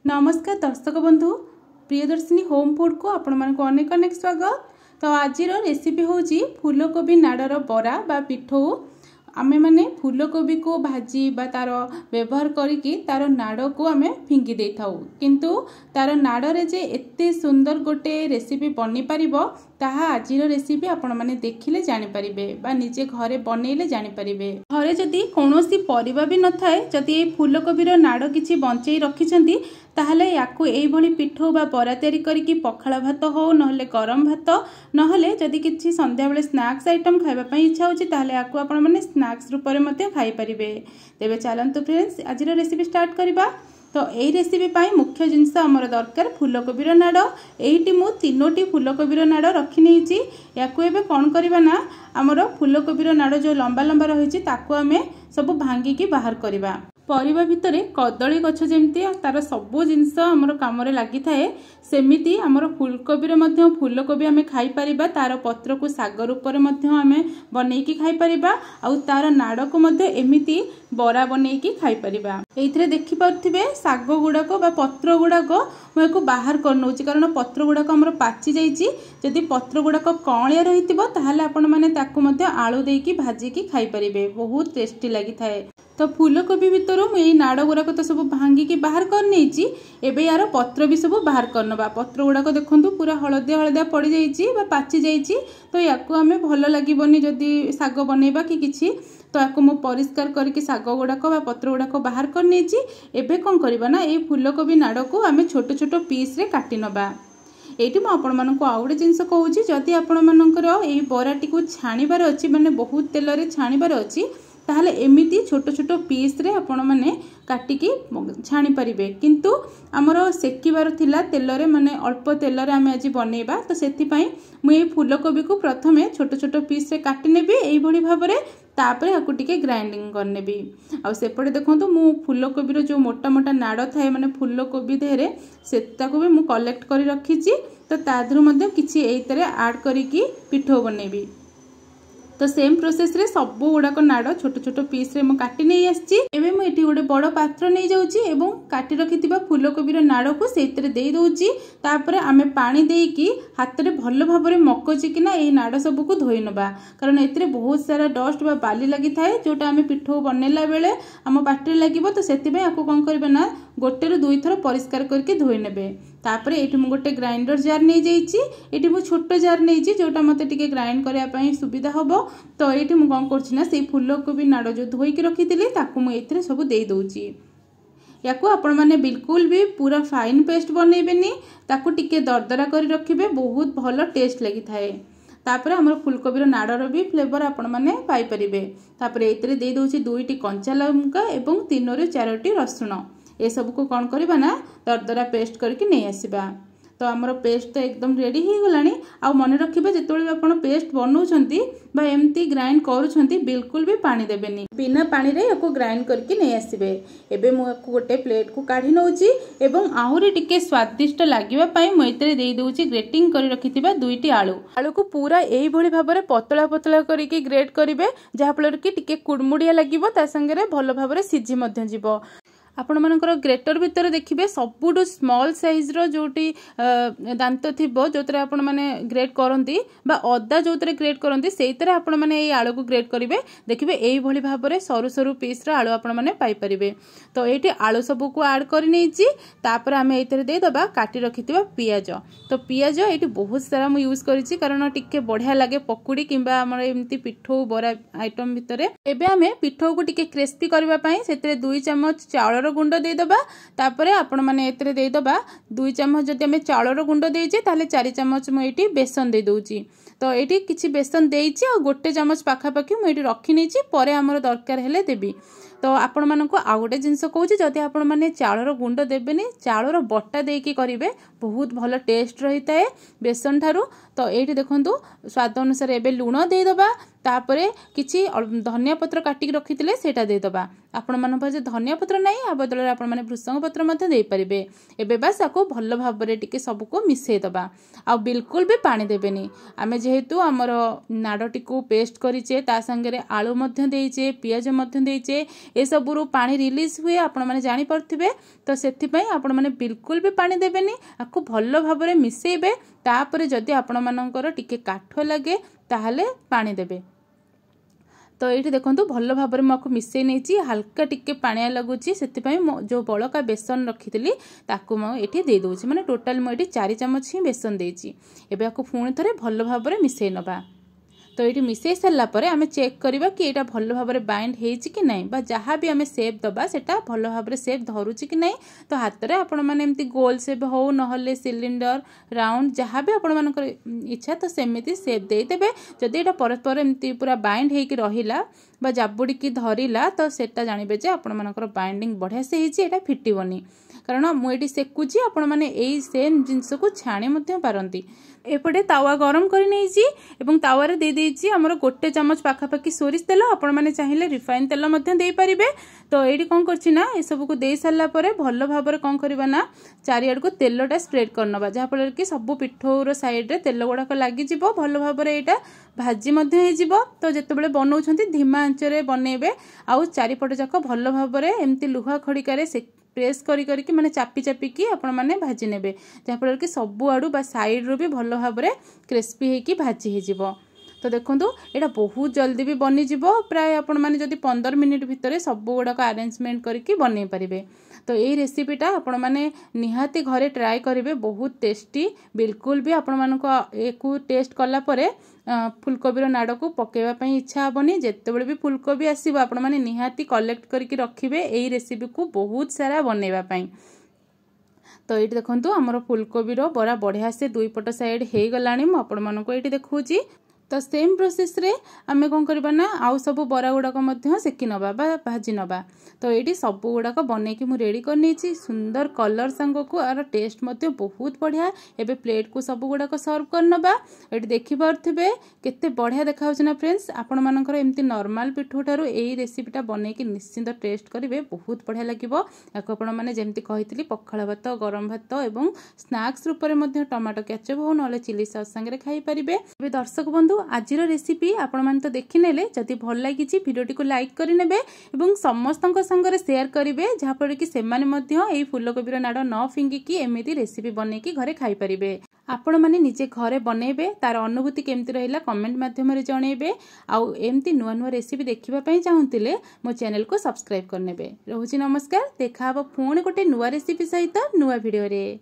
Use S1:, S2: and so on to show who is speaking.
S1: नमस्कार दर्शक बंधु प्रियदर्शिनी होम फूड को आपण मानक अनेक अनेक स्वागत। तो आज रेसिपी हूँ फूलकोबी नाड़र बरा बा पिठौ। आमे माने फूलकोबी को भाजी बा तार व्यवहार करिकी तार नाड़ को आमे फिंगी दे थाउ, किंतु तार नाड़े जे एते सुंदर गोटे रेसिपी बनी पारिबो ताहा आजिर रेसिपी आपण माने देखिले जानि परिबे बा निजे घरे बनेइले जानि परिबे। घरे जदि कोनोसी परिबा भी न थाए, जदि ए फूलकोबीर नाड़ किछि बंचेई रखिछंती ताहले याकू एई भली पिठौ बा बरा तयारी करिकी पखाळ भात हो नहले गरम भात नहले जदि किछि संध्या बेले स्नैक्स आइटम खाइबा पई इच्छा होछि ताहले याकू आपण माने स्नैक्स रूप में मते खाइ परिबे। तेबे चलंतु फ्रेंड्स आजिर रेसिपी स्टार्ट करिबा। तो यही रेसिपी पाई मुख्य जिनस आमर दरकार फूलकोबीर नाड़। एही मु 3टी फूलकोबीर नाड़ रखी नहीं। याकू एबे कौन करबा ना आमर फूलकोबीर नाड़ जो लंबा लंबा रही ताकू आमे सब भांगिकी बाहर करबा। परिबा भितरे कदली गछ जेमती तार सबो जिनस आमर कामरे लागि थाए सेमिति आमर फूलकोबीर मध्य फूलकोबी आमे खाइ परिबा। तार पत्र को साग रूप में मध्य आमे बनेइकी खाइ परिबा आउ तार नाड़ को मध्य एमिति बरा बनेइकी खाइ परिबा। एइथरे देखि पारथिबे साग गुडाक बा पत्र गुडाक मुझे बाहर कर नउची, कारण पत्र गुडाक हमर पाची जाइची। जदि पत्र गुडाक कणिया रहितिबो ताहाले आपण माने ताकू मध्य आलू देइकी भाजीकी खाइ परिबे, बहुत टेस्टी लागि थाए। तो फूलकोबी भितर मुझे नाड़ गुड़ाक तो सब भांगिकी बाहर कर नहीं। एबे यार पत्र भी सब बाहर करनबा। पत्र गुड़ाक देखंतु पूरा हलदिया हलदिया पड़ी जाइची बा पाची जाइची। तो याकू आमे भल लागिबोनी जदि साग बनेबा कि किछि। तो याकू मु परिष्कार करके साग गुड़ाक बा पत्र गुड़ाक बाहर कर नहीं। एबे कोन करबा ना ए फूलकोबी नाड़ को आमे छोट छोट पीस रे काटी नबा। एठी मु आपण मानक आउ गोटे जिनस कहूची, जदि आपण मानकर एई बराटी को छाणीबार अछि माने बहुत तेल रे छाणीबार अछि ताहले एमिति छोट छोट पीस रे आपण माने काटिकी छाणी परिबे। किंतु हमरो सेकिबार थिला तेल रे माने अल्प तेल रे आमे आज बनेबा। तो सेति पई मु ए फूलकोबी को प्रथमे छोट छोट पीस रे काटि नेबी एई भली भाबरे, तापरे हाकु टिके ग्राइंडिंग कर नेबी। आ सेपटे देखंतु मु फूलकोबी जो मोटा मोटा नाड़ थाए माने फूलकोबी देहरे सेताको भी मु कलेक्ट करी रखीची। तो तादरु मध्ये किछि एई तरे ऐड करिकी पिठो बनेबी। तो सेम प्रोसेस रे सब गुड़ाक नाड़ छोट छोट पीस रे मु काटी नहीं आछि। एबे मु एठी गोटे बड़ पात्र नहीं जाउची एवं काटी रखिथिबा फूलकोबीर नाड़ को सेइतरे देई दउची। तापरे आमे पानी देइकी हाथ रे भलो भाबरे मकोची किना एही नाड़ सब को धोई नबा, कारण एथिरे बहुत सारा डस्ट बा बाली लागि थाए जोटा आमे पिठो बनेला बेले हम पाटी लागिबो। तो सेति बे आको कोन करबे ना गोटे रु दुई थर परिष्कार करके धोई नेबे। तापरे एठी मु गोटे ग्राइंडर जार नहीं जाइची। एठी मु छोट जार नहींची जोटा मते टिके ग्राइंड करिया पई सुविधा हबो। तो ये मुझे कौन करना से फूलकोबी नाड़ जो धोईकी रखी ताकू मुझे सब दे दूची। याकू आपण माने बिल्कुल भी पूरा फाइन पेस्ट बनइबेनी, ताकू टिके दरदरा करी रखिबे, बहुत भलो टेस्ट लगी थाए। तापरे हमर फूलकोबीर नाड़र भी फ्लेवर आपण माने पाई परिबे। तापरे एतरे दे दोची 2टी कंचा लंका एवं 3 ରୁ 4टी रसुण। ए सब को कौन करबा ना दरदरा पेस्ट करके नहीं आसीबा। तो आमर पेस्ट तो एकदम रेडी हो गलानी। आ मन रखिबे जेतोळे आपण पेस्ट बनौछंती बा एमती ग्राइंड करूछंती बिल्कुल भी पानी देबेनी, बिना पानी रे याको ग्राइंड करके नहीं आसीबे। एबे मु याको गोटे प्लेट को काढी नउची एवं आहुरी टिके स्वादिष्ट लागिबा पई मु एतरे देई दोउची ग्रेटिंग करी रखिथिबा 2टी आलू। आलू को पूरा एई भली भाबरे पतला पतला करिके ग्रेट करिवे, जहा फल कि टिके कुडमुडिया लागिबो, ता संगे रे भलो भाबरे सिझी मध्य जिवो। आपण मानकर ग्रेटर भितर देखिए सबुठू स्मॉल साइज रो जोटी दांत थिबो जोतरे आपण माने ग्रेट करंती बा अदा जोतरे ग्रेट करंती सेइतरे आपण माने ए आलू को ग्रेट करिवे। देखिबे एई भली भाबरे सरू सरू पीस रो आलू आपण माने पाई परिबे। तो एठी आलू सब को ऐड करि नैची। तापर आमे एतरे दे दबा काटी रखिथिबा पियाज। तो पियाज एठी बहुत सारा मु यूज करिछि, कारण टिके बढ़िया लागे पकुड़ी किंबा हमर एमती पिठो बरा आइटम भितरे। एबे आमे पिठो को टिके क्रिस्पी करबा पई सेतरे 2 चम्मच चाउर गुंड दे दबा। तापरे आपण माने एतरे दे दबा 2 चम्मच जदि हमें चाउर गुंड देइचे ताले 4 चम्मच मु एठी बेसन दे दोउची। तो एठी किछि बेसन देइची आ 1 चम्मच पाखा पाखी मु एठी रखी नैची, परे हमर दरकार हेले देबी। तो आपण मानक आउ गोटे जिनस कहूची, जदि आपण माने चाउर गुंड देबेनी चाउर बट्टा देकी करिवे बहुत भलो टेस्ट रही थाए बेसन ठारू। तो एठी देखंतु स्वाद अनुसार एबे लूण दे दबा। तापर किसी धनिया पत्र काटिक रखिते सेटा देदबा। आपण मन पाजे धनिया पत्र नहीं आ बदल आपण माने भृषंग पत्र मध्य दे परिबे। एबे बास आको भल भाबरे टिके सबको मिसई दबा। आ बिल्कुल भी पानी देबेनी। आमे जेहेतु हमर नाडटी को पेस्ट करिचे ता संगे आलू मध्य देइचे पियाज मध्य देइचे ए सबुरु पानी रिलीज हुए आपण माने जानि परथिबे। तो सेथि पई आपण माने बिल्कुल भी पानी देबेनी। आको भल भाबरे मिसईबे। तापर जदि आपण मानकर टिके काठ लगे ताहले पानी देबे। तो ये देखो भल भाव में आपको मिसई नहीं हल्का टिके पानिया लगुच से जो बड़का बेसन रखी थी मुझे दे दूसरी माने टोटाल मुझे 4 चामच ही बेसन देती। एबे आपको पुणी थे भल भाव में मिसई नवा। तो ये मिसई सारापर आम चेक करवा कि यहाँ भल भाव में बाइंड कि नहीं जहाँ भी आम सेप दबा सेटा भल भाव में सेप धरुची कि नहीं। तो हाथ में आपण मैंने एमती गोल सेप हो ना सिलिंडर राउंड जहाँ भी आपण मान इच्छा तो सेमती सेप देदेवे। जदि यहाँ परस्पर एमती पूरा बाइंड होकर रहा बा जाबुड़ी धरला तो सेटा जानवे जे आपण मानकर बाइंडिंग बढ़िया से होता फिटबनी। कारण मुझे सेकुची आपण मैंने यही सेम जिनस को छाणी पारती। एपटे तावा गरम कर तावारे दे देइछि हमर गोटे चमच पाखापाखि सोरिष तेल आपण माने चाहिए रिफाइन तेल मध्य दे पारिबे। तो ये कौन करछि ना ए सब को दे सारा पर भल भाव में कौन करबा ना चारिआड को तेलटा स्प्रेड करनबा जहाँ फल कि सब पिठौर साइड रे तेल गुड़ाक लगी भल भाव में यहाँ भाजी हो। तो जितेबाला बनाऊँ धीमा आंचरे बनइबे आउ चारिपट जाक भल भाव में एमती लुहा खड़िकार प्रेस करी माने चापी चापिकी आपण माने भाजी नेबे जहाँ फल कि सबु आड़ू बा साइड रू भी भल भाव में क्रिस्पी होकी भाजी हो। तो देखो यहाँ बहुत जल्दी भी बनीज प्राय आपण मैंने जब 15 मिनिट भितर सब गुड़ाक अरेंजमेंट करके बनई पारे। तो यही रेसिपीटा आपण मैंने निहाती घरे ट्राए करेंगे बहुत टेस्टी। बिल्कुल भी आपण मानक टेस्ट कलापर फुलकोबीर नाड़ को पकेवाई इच्छा हेनी। जितेबाला भी फुलकोबी आसो आपण मैंने निहाती कलेक्ट करके रखिए यही रेसिपी को बहुत सारा बनवाई। तो ये देखो आमर फुलकोबीर बरा बढ़िया से 2 पट साइड हो गला आपण मानक ये देखुची। तो सेम प्रोसेस रे आम कौन करबा ना आउ सब बरा गुड़ाक सेकी नवा भाजी नवा। तो ये सब गुड़ाक बनईकी मुझे रेडी करनी सुंदर कलर सांग को आर टेस्ट बहुत बढ़िया। एबे प्लेट को सब गुड़ाक सर्व करनबा। ये देखिपे केते बढ़िया देखा ना फ्रेंड्स। आपण मानकर एमती नॉर्मल पिठो ठारू यही रेसिपीटा बनईकी निश्चिंत टेस्ट करेंगे बहुत बढ़िया लगे। आपण मैंने जमती कही पखाल भात गरम भात और स्नैक्स रूप में टमाटो केचप हो ना चिली सॉस संगे खाई पारे। दर्शक बंधु आज रेसिपी आपण मैंने तो देखिने जदि भल लगी भिडियोटी को लाइक करेंगे और समस्त संगे शेयर करेंगे जहाँफल कि से फुलकोबीर नाड़ न फिंगिकी एमती रेसिपी बनईकी घरे खाई पारे। आपण मैंने निजे घरे बनइबे तार अनुभूति केमती रहिला कमेंट माध्यम जनइबे। आउ एमती नुआ नुआ रेसिपी देखिबा चाहूतिले मो चैनल को सब्सक्राइब करनेबे। रहुछि नमस्कार। देखा पुणी गोटे नुआ रेसिपी सहित नुआ भिडियो रे।